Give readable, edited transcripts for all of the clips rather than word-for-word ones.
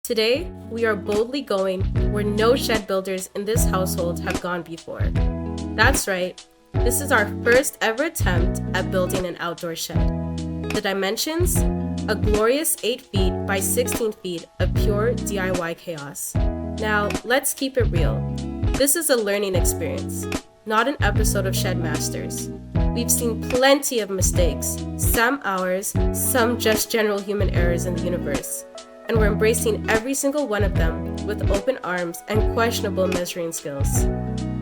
Today, we are boldly going where no shed builders in this household have gone before. That's right, this is our first ever attempt at building an outdoor shed. The dimensions? A glorious 8 feet by 16 feet of pure DIY chaos. Now, let's keep it real. This is a learning experience, not an episode of Shed Masters. We've seen plenty of mistakes, some ours, some just general human errors in the universe. And we're embracing every single one of them with open arms and questionable measuring skills.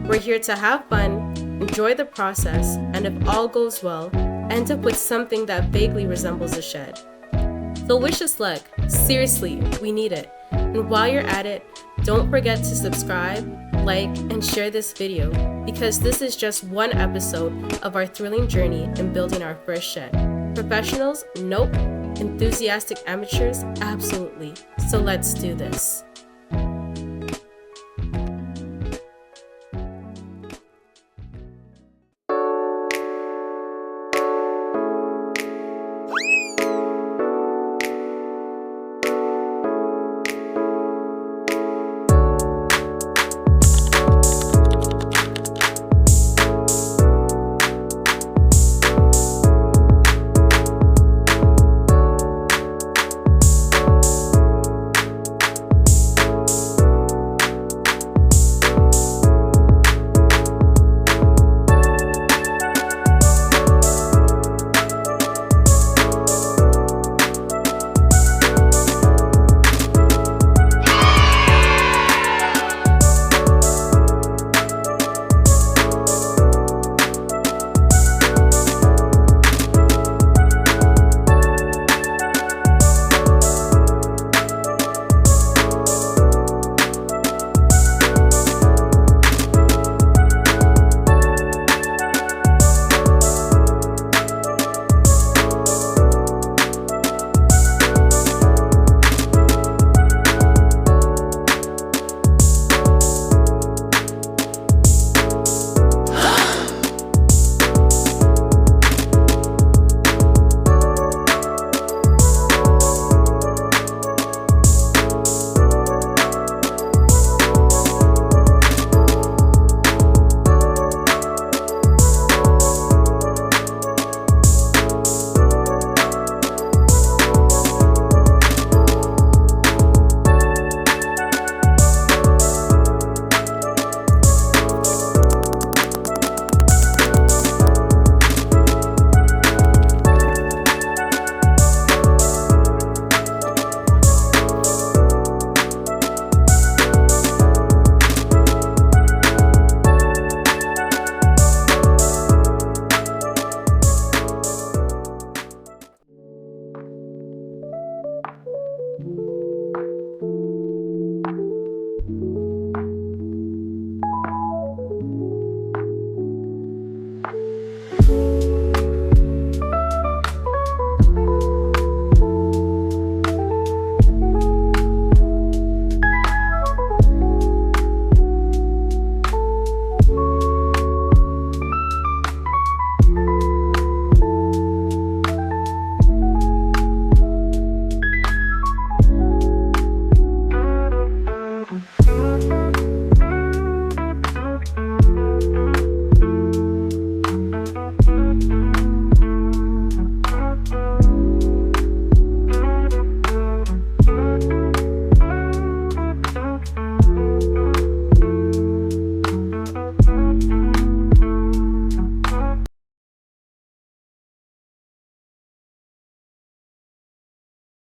We're here to have fun, enjoy the process, and if all goes well, end up with something that vaguely resembles a shed. So wish us luck. Seriously, we need it. And while you're at it, don't forget to subscribe, like, and share this video because this is just one episode of our thrilling journey in building our first shed. Professionals? Nope. Enthusiastic amateurs? Absolutely. So let's do this.